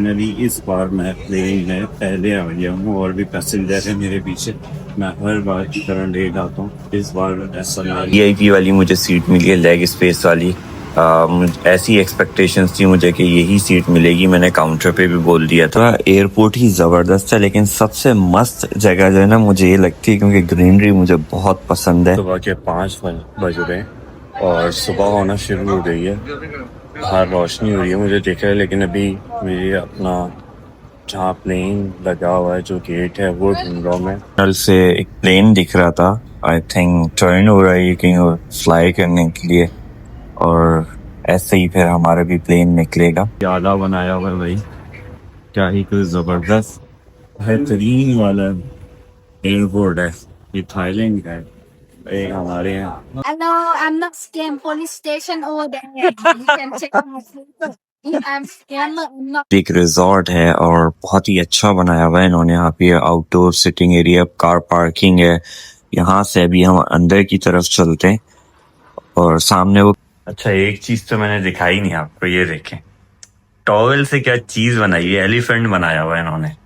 Finally इस बार मैं plane में पहले आ गया हूँ और भी पैसेंजर है मेरे पीछे। मैं हर बार की तरह लेट आता हूँ, इस बार ऐसा नहीं। वीआईपी वाली मुझे सीट मिली है, लेग स्पेस वाली। ऐसी एक्सपेक्टेशंस थी मुझे कि यही सीट मिलेगी। मैंने काउंटर पे भी बोल दिया था। एयरपोर्ट ही ज़बरदस्त है, लेकिन सबसे मस्त जगह जो है ना मुझे ये लगती है, क्योंकि ग्रीनरी मुझे बहुत पसंद है। सुबह के 5 बज रहे हैं और सुबह होना शुरू हो गई है। बाहर रोशनी हो रही है, मुझे दिख रहा है, लेकिन अभी मेरे अपना जहाँ प्लेन लगा हुआ है जो गेट है वो ढूंढ रहा हूँ मैं। टनल से एक प्लेन दिख रहा था, आई थिंक टर्न हो रहा है कहीं फ्लाई करने के लिए, और ऐसे ही फिर हमारा भी प्लेन निकलेगा। आला बनाया हुआ है भाई, क्या ही कुछ जबरदस्त बेहतरीन वाला एयरपोर्ट है। ये थाईलैंड का है, ये हमारे यहाँ। Hello, I'm not scam police station over there. You can check on my photo. I'm scammer. I'm not. एक रिजॉर्ट है और बहुत ही अच्छा बनाया हुआ है इन्होंने। यहाँ पे outdoor sitting area, car parking है। यहाँ से अभी हम अंदर की तरफ चलते हैं और सामने वो। अच्छा, एक चीज तो मैंने दिखाई नहीं आपको, ये देखें टॉवेल से क्या चीज बनाई है, एलिफेंट बनाया हुआ है इन्होंने।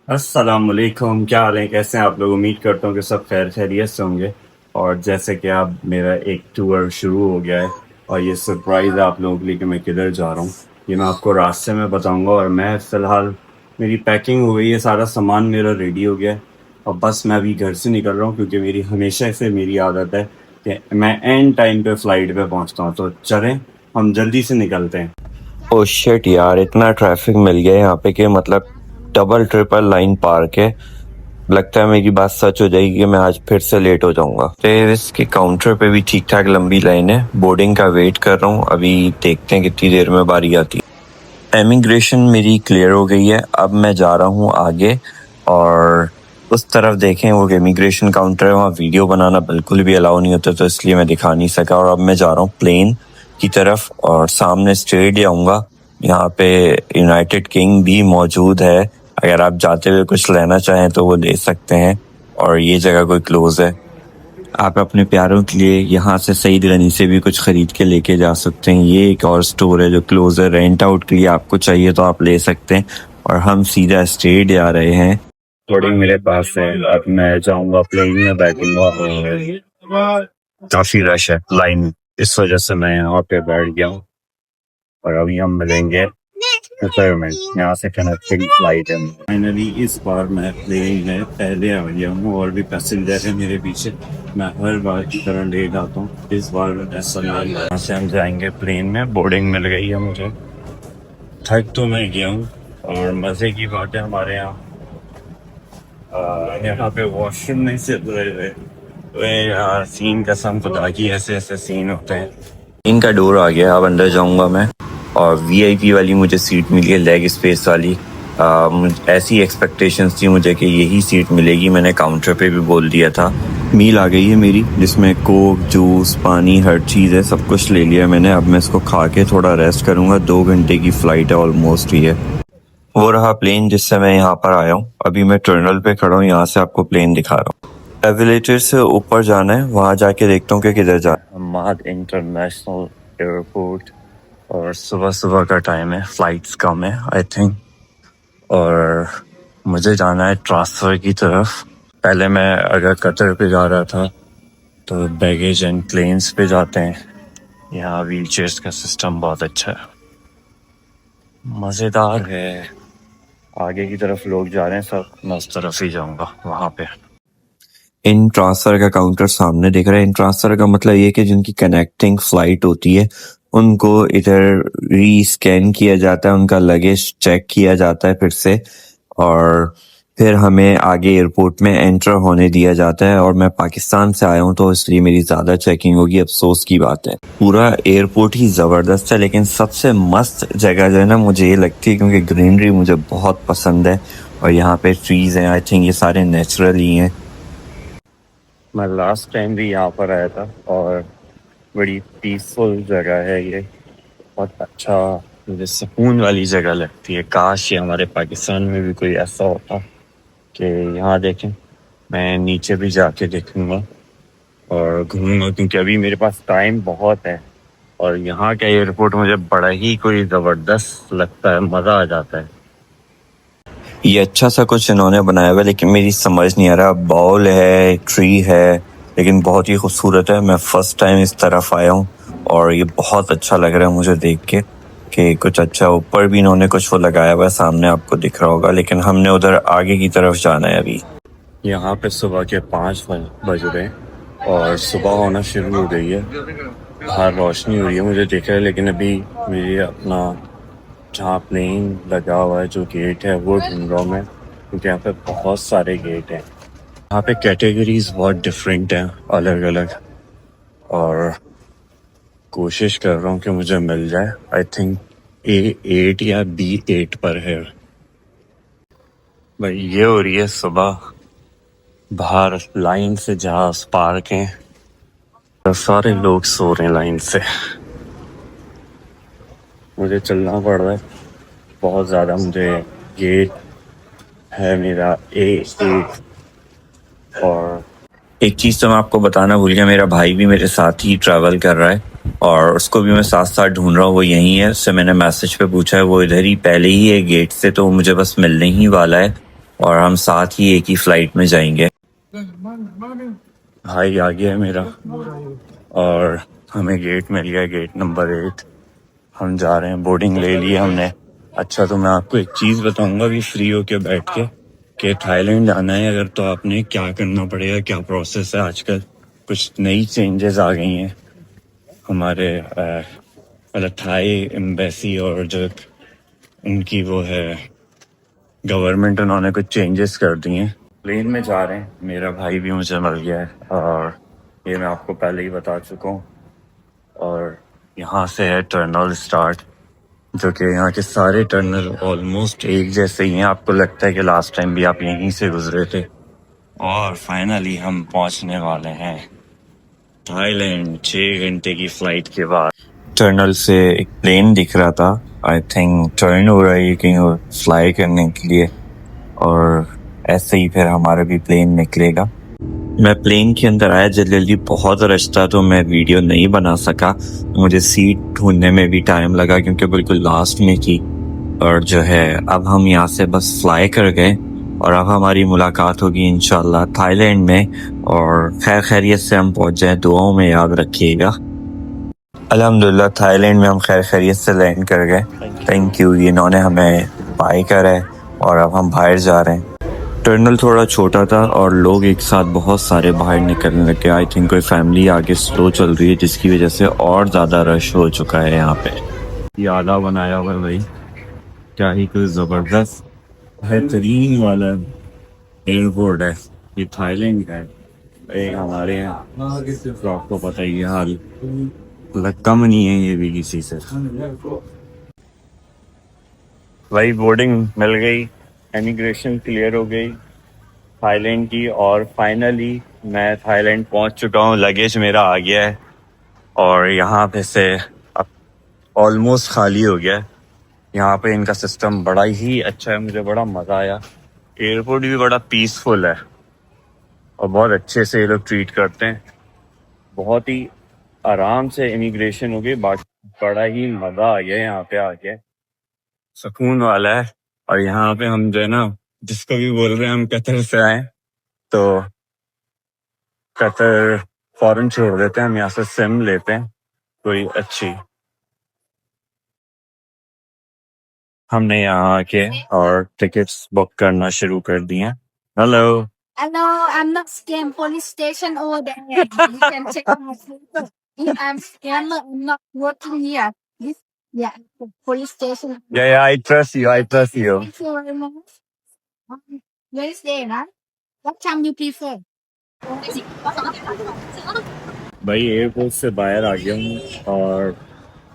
अस्सलाम वालेकुम, क्या हाल है, कैसे हैं आप लोग। उम्मीद करता हूँ कि सब खैर खैरियत से होंगे। और जैसे कि अब मेरा एक टूर शुरू हो गया है और ये सरप्राइज़ है आप लोगों के लिए कि मैं किधर जा रहा हूँ, ये मैं आपको रास्ते में बताऊँगा। और मैं फ़िलहाल, मेरी पैकिंग हो गई है, सारा सामान मेरा रेडी हो गया है और बस मैं अभी घर से निकल रहा हूँ, क्योंकि मेरी हमेशा से मेरी आदत है कि मैं एंड टाइम पे फ़्लाइट पे पहुँचता हूँ। तो चलें, हम जल्दी से निकलते हैं। ओ शिट यार, इतना ट्रैफिक मिल गया है यहाँ पे कि मतलब डबल ट्रिपल लाइन पार्क है। लगता है मेरी बात सच हो जाएगी कि मैं आज फिर से लेट हो जाऊंगा। फिर इसके काउंटर पे भी ठीक ठाक लंबी लाइन है। बोर्डिंग का वेट कर रहा हूँ, अभी देखते हैं कितनी देर में बारी आती है। इमिग्रेशन मेरी क्लियर हो गई है, अब मैं जा रहा हूँ आगे। और उस तरफ देखें, वो इमिग्रेशन काउंटर है, वहाँ वीडियो बनाना बिल्कुल भी अलाउ नहीं होता, तो इसलिए मैं दिखा नहीं सका। और अब मैं जा रहा हूँ प्लेन की तरफ और सामने स्ट्रेट जाऊंगा। यहाँ पे यूनाइटेड किंग भी मौजूद है, अगर आप जाते हुए कुछ लेना चाहें तो वो ले सकते हैं। और ये जगह कोई क्लोज है, आप अपने प्यारों के लिए यहाँ से सईद गनी से भी कुछ खरीद के लेके जा सकते हैं। ये एक और स्टोर है जो क्लोज है, रेंट आउट के लिए आपको चाहिए तो आप ले सकते हैं। और हम सीधा स्ट्रेट जा रहे हैं। बोर्डिंग मेरे पास है, अब मैं जाऊंगा प्लेन में बैठूंगा और काफी रश है लाइन, इस वजह से मैं यहाँ पे बैठ गया हूँ। और अभी हम मिलेंगे में, यहाँ से कनेक्टिंग फ्लाइट है। फाइनली इस बार मैं प्लेन में पहले आ गया हूँ और भी पैसेंजर है मेरे पीछे। मैं हर बार की तरह लेट आता हूँ, इस बार ऐसा नहीं। यहाँ से हम जाएंगे प्लेन में, बोर्डिंग मिल गई है मुझे। थक तो मैं गया हूँ और मज़े की बात है हमारे यहाँ पे वॉशरूम नहीं चल रहे थे। यार सीन कसम खुदा की, ऐसे ऐसे सीन होते हैं। इनका डोर आ गया, अब अंदर जाऊंगा मैं। और वीआईपी वाली मुझे सीट मिली है, लेग स्पेस वाली। ऐसी एक्सपेक्टेशंस थी मुझे कि यही सीट मिलेगी। मैंने काउंटर पे भी बोल दिया था। मील आ गई है मेरी, जिसमें कोक, जूस, पानी, हर चीज़ है, सब कुछ ले लिया मैंने। अब मैं इसको खा के थोड़ा रेस्ट करूंगा। 2 घंटे की फ़्लाइट है ऑलमोस्ट ही है। वो रहा प्लेन जिससे मैं यहाँ पर आया हूँ। अभी मैं टर्मिनल पे खड़ा हूँ, यहाँ से आपको प्लेन दिखा रहा हूँ। एविलेटर से ऊपर जाना है, वहाँ जाके देखता हूँ कि किधर जाना। हमाद इंटरनेशनल एयरपोर्ट, और सुबह सुबह का टाइम है, फ्लाइट्स कम है आई थिंक। और मुझे जाना है ट्रांसफ़र की तरफ। पहले मैं अगर कतर पे जा रहा था तो बैगेज एंड प्लेन्स पे जाते हैं। यहाँ व्हील चेयर्स का सिस्टम बहुत अच्छा है, मज़ेदार है। आगे की तरफ लोग जा रहे हैं सब, मैं उस तरफ ही जाऊँगा वहाँ पे। इन ट्रांसफर का काउंटर सामने दिख रहा है। इन ट्रांसफर का मतलब ये कि जिनकी कनेक्टिंग फ्लाइट होती है उनको इधर री स्कैन किया जाता है, उनका लगेज चेक किया जाता है फिर से, और फिर हमें आगे एयरपोर्ट में एंटर होने दिया जाता है। और मैं पाकिस्तान से आया हूँ तो इसलिए मेरी ज़्यादा चेकिंग होगी, अफसोस की बात है। पूरा एयरपोर्ट ही ज़बरदस्त है, लेकिन सबसे मस्त जगह जो है ना मुझे ये लगती है, क्योंकि ग्रीनरी मुझे बहुत पसंद है और यहाँ पे ट्रीज़ हैं, आई थिंक ये सारे नेचुरल ही हैं। मैं लास्ट टाइम भी यहाँ पर आया था और बड़ी पीसफुल जगह है ये, बहुत अच्छा, मुझे सुकून वाली जगह लगती है। काश ये हमारे पाकिस्तान में भी कोई ऐसा होता कि यहाँ देखें। मैं नीचे भी जाके देखूँगा और घूमूंगा, क्योंकि अभी मेरे पास टाइम बहुत है और यहाँ का एयरपोर्ट मुझे बड़ा ही कोई ज़बरदस्त लगता है, मज़ा आ जाता है। ये अच्छा सा कुछ इन्होंने बनाया हुआ है, लेकिन मेरी समझ नहीं आ रहा। बाउल है, ट्री है, लेकिन बहुत ही खूबसूरत है। मैं फर्स्ट टाइम इस तरफ आया हूँ और ये बहुत अच्छा लग रहा है मुझे देख के कि कुछ अच्छा। ऊपर भी इन्होंने कुछ वो लगाया हुआ है, सामने आपको दिख रहा होगा, लेकिन हमने उधर आगे की तरफ जाना है अभी। यहाँ पे सुबह के 5 बज रहे हैं और सुबह होना शुरू हो गई है। बाहर रोशनी हो रही है मुझे दिख रहा है, लेकिन अभी मेरी अपना जहाँ प्लेन लगा हुआ है जो गेट है वो ढूंढ रहा हूँ मैं, क्योंकि यहाँ पे बहुत सारे गेट हैं। यहाँ पे कैटेगरीज बहुत डिफरेंट हैं, अलग अलग, और कोशिश कर रहा हूँ कि मुझे मिल जाए। आई थिंक A8 या B8 पर है भाई। ये हो रही है सुबह, बाहर लाइन से जहाज पार्क हैं, तो सारे लोग सो रहे हैं लाइन से। मुझे चलना पड़ रहा है बहुत ज़्यादा। मुझे गेट है मेरा A8, और एक चीज़ तो मैं आपको बताना भूल गया, मेरा भाई भी मेरे साथ ही ट्रैवल कर रहा है और उसको भी मैं साथ साथ ढूंढ रहा हूँ। वो यहीं है, उससे मैंने मैसेज पे पूछा है, वो इधर ही पहले ही है गेट से, तो वो मुझे बस मिलने ही वाला है और हम साथ ही एक ही फ्लाइट में जाएंगे। भाई आ गया है मेरा और हमें गेट मिल गया, गेट नंबर 8। हम जा रहे हैं, बोर्डिंग ले ली हमने। अच्छा, तो मैं आपको एक चीज़ बताऊंगा भी फ्री होके बैठ के कि थाईलैंड आना है अगर, तो आपने क्या करना पड़ेगा, क्या प्रोसेस है। आजकल कुछ नई चेंजेस आ गई हैं हमारे मतलब थाई एम्बेसी और जो उनकी वो है गवर्नमेंट, उन्होंने कुछ चेंजेस कर दिए हैं। प्लेन में जा रहे हैं, मेरा भाई भी मुझे मिल गया है और ये मैं आपको पहले ही बता चुका हूँ। और यहाँ से है टर्नल स्टार्ट, जो कि यहाँ के सारे टर्नल ऑलमोस्ट एक जैसे ही हैं। आपको लगता है कि लास्ट टाइम भी आप यहीं से गुजरे थे। और फाइनली हम पहुँचने वाले हैं थाईलैंड 6 घंटे की फ्लाइट के बाद। टर्नल से एक प्लेन दिख रहा था, आई थिंक टर्न हो रहा है कहीं फ्लाई करने के लिए, और ऐसे ही फिर हमारा भी प्लेन निकलेगा। मैं प्लेन के अंदर आया जल्दी, बहुत रश था तो मैं वीडियो नहीं बना सका। मुझे सीट ढूंढने में भी टाइम लगा क्योंकि बिल्कुल लास्ट में थी। और जो है अब हम यहाँ से बस फ्लाई कर गए और अब हमारी मुलाकात होगी इंशाल्लाह थाईलैंड में, और खैर खैरियत से हम पहुंच जाए, दुआओं में याद रखिएगा। अल्हम्दुलिल्लाह थाईलैंड में हम खैर खैरियत से लैंड कर गए। थैंक यू, इन्होंने हमें बाय करा है और अब हम बाहर जा रहे हैं। टर्नल थोड़ा छोटा था और लोग एक साथ बहुत सारे बाहर निकलने लगे। आई थिंक कोई फैमिली आगे स्लो चल रही है जिसकी वजह से और ज़्यादा रश हो चुका है यहाँ पे। ये आला बनाया हुआ है भाई, क्या ही कोई ज़बरदस्त बेहतरीन वाला एयरपोर्ट है। ये थाईलैंड का है। हमारे यहाँ तो आपको पता ही है हाल, कम नहीं है ये भी किसी से। भाई बोर्डिंग मिल गई, इमिग्रेशन क्लियर हो गई थाईलैंड की, और फाइनली मैं थाईलैंड पहुंच चुका हूँ। लगेज मेरा आ गया है और यहाँ पे से अब ऑलमोस्ट खाली हो गया है। यहाँ पे इनका सिस्टम बड़ा ही अच्छा है, मुझे बड़ा मज़ा आया। एयरपोर्ट भी बड़ा पीसफुल है और बहुत अच्छे से ये लोग ट्रीट करते हैं। बहुत ही आराम से इमिग्रेशन हो गई, बड़ा ही मज़ा आ गया यहाँ पे आके, सुकून वाला है। और यहाँ पे हम जो है ना, जिसको भी बोल रहे हैं हम कतर से आए, तो कतर फौरन छोड़ देते हैं, हम यहाँ से सिम लेते हैं कोई अच्छी। हमने यहाँ आके और टिकट्स बुक करना शुरू कर दिए। Hello, Hello, I'm not scam. Police station over there. You can check on my paper. If I'm scammer, I'm not working here. This, yeah, police station. yeah, I trust you, I trust you. Thank you very much. Wednesday, right? What time you prefer? भाई airport से बाहर आ गया हूँ और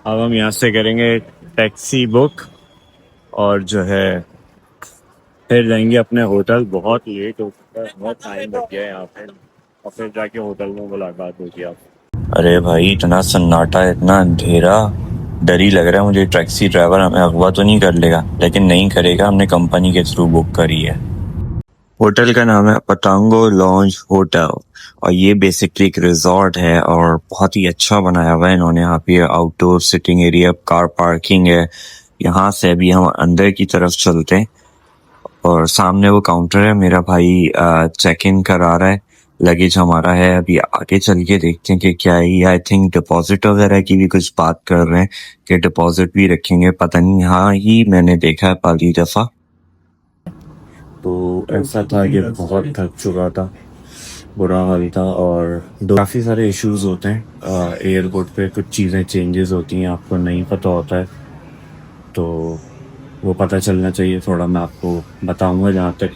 अब हम यहाँ से करेंगे टैक्सी बुक और जो है फिर जाएंगे अपने होटल। बहुत लेट हो चुका है, बहुत टाइम लग गया है यहाँ पे, और फिर जाके होटल में मुलाकात होगी आप। अरे भाई इतना सन्नाटा, इतना अंधेरा, डर ही लग रहा है मुझे। टैक्सी ड्राइवर हमें अगवा तो नहीं कर लेगा, लेकिन नहीं करेगा, हमने कंपनी के थ्रू बुक करी है। होटल का नाम है पतंगो लॉन्ज होटल और ये बेसिकली एक रिजॉर्ट है और बहुत ही अच्छा बनाया हुआ है इन्होंने। यहाँ पे outdoor sitting area, car parking है। यहाँ से अभी हम अंदर की तरफ चलते हैं और सामने वो काउंटर है। मेरा भाई चेक इन करा रहा है, लगेज हमारा है। अभी आगे चल के देखते हैं कि क्या है। आई थिंक डिपॉजिट वगैरह की भी कुछ बात कर रहे हैं कि डिपॉजिट भी रखेंगे, पता नहीं। हाँ ही मैंने देखा है पहली दफा। तो ऐसा था कि बहुत थक चुका था, बुरा हाल था और काफ़ी सारे इश्यूज होते हैं एयरपोर्ट पे। कुछ चीज़ें चेंजेस होती हैं, आपको नहीं पता होता है, तो वो पता चलना चाहिए थोड़ा। मैं आपको बताऊंगा जहाँ तक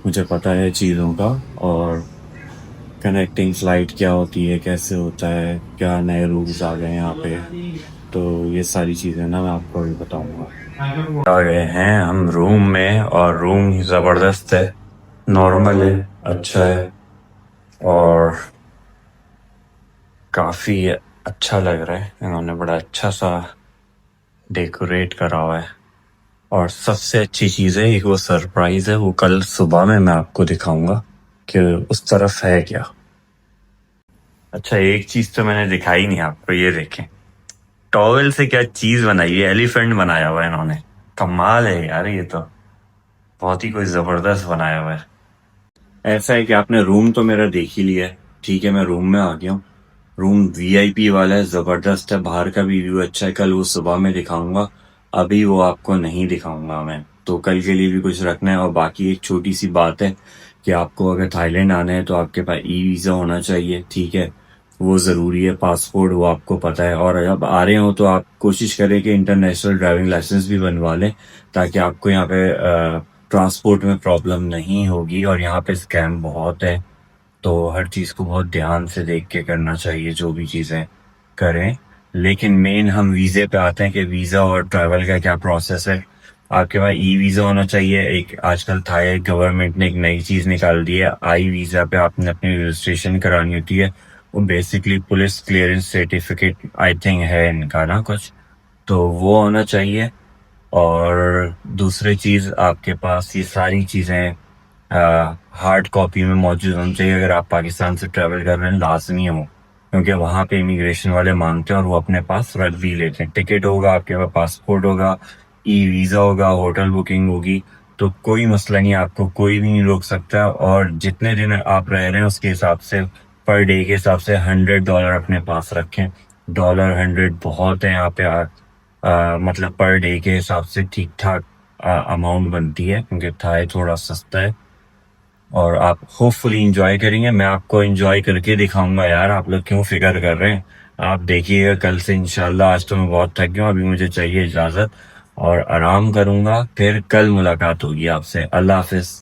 मुझे पता है चीज़ों का, और कनेक्टिंग फ़्लाइट क्या होती है, कैसे होता है, क्या नए रूल्स आ गए यहाँ पे, तो ये सारी चीज़ें ना मैं आपको भी बताऊंगा। आ गए हैं हम रूम में और रूम ज़बरदस्त है, नॉर्मल है, अच्छा है और काफ़ी अच्छा लग रहा है। इन्होंने बड़ा अच्छा सा डेकोरेट करा हुआ है और सबसे अच्छी चीज़ है, एक वो सरप्राइज़ है, वो कल सुबह में मैं आपको दिखाऊंगा कि उस तरफ है क्या। अच्छा, एक चीज़ तो मैंने दिखाई नहीं आपको, ये देखें टॉवेल से क्या चीज़ बनाई है, एलिफेंट बनाया हुआ है इन्होंने। कमाल है यार, ये तो बहुत ही कोई ज़बरदस्त बनाया हुआ है। ऐसा है कि आपने रूम तो मेरा देख ही लिया है, ठीक है, मैं रूम में आ गया हूँ। रूम वीआईपी वाला है, ज़बरदस्त है, बाहर का भी व्यू अच्छा है। कल वो सुबह में दिखाऊंगा, अभी वो आपको नहीं दिखाऊंगा मैं, तो कल के लिए भी कुछ रखना है। और बाकी एक छोटी सी बात है कि आपको अगर थाईलैंड आना है तो आपके पास ई वीज़ा होना चाहिए, ठीक है, वो ज़रूरी है। पासपोर्ट वो आपको पता है, और जब आ रहे हो तो आप कोशिश करें कि इंटरनेशनल ड्राइविंग लाइसेंस भी बनवा लें, ताकि आपको यहाँ पे ट्रांसपोर्ट में प्रॉब्लम नहीं होगी। और यहाँ पे स्कैम बहुत है, तो हर चीज़ को बहुत ध्यान से देख के करना चाहिए जो भी चीज़ें करें। लेकिन मेन हम वीज़े पे आते हैं कि वीज़ा और ट्रैवल का क्या प्रोसेस है। आपके पास ई वीज़ा होना चाहिए। एक आजकल थाई गवर्नमेंट ने एक नई चीज़ निकाल दी है, आई वीज़ा पे आपने अपनी रजिस्ट्रेशन करानी होती है। वो basically police clearance certificate I think है इनका ना कुछ, तो वो होना चाहिए। और दूसरी चीज़, आपके पास ये सारी चीज़ें हार्ड कॉपी में मौजूद होनी चाहिए अगर आप पाकिस्तान से ट्रैवल कर रहे हैं, लाजमी हो, क्योंकि वहाँ पे इमिग्रेशन वाले मांगते हैं और वो अपने पास रख भी लेते हैं। टिकट होगा आपके पास, पासपोर्ट होगा, ई वीज़ा होगा, होटल बुकिंग होगी, तो कोई मसला नहीं, आपको कोई भी नहीं रोक सकता। और जितने दिन आप रह रहे हैं उसके हिसाब से, पर डे के हिसाब से $100 अपने पास रखें। डॉलर 100 बहुत है यहाँ पे। मतलब पर डे के हिसाब से ठीक ठाक अमाउंट बनती है, क्योंकि थाई थोड़ा सस्ता है। और आप होपफुली इंजॉय करेंगे, मैं आपको इंजॉय करके दिखाऊंगा यार। आप लोग क्यों फिक्र कर रहे हैं, आप देखिएगा कल से इंशाल्लाह। आज तो मैं बहुत थक गया हूँ, अभी मुझे चाहिए इजाज़त और आराम करूंगा, फिर कल मुलाकात होगी आपसे। अल्लाह हाफिज।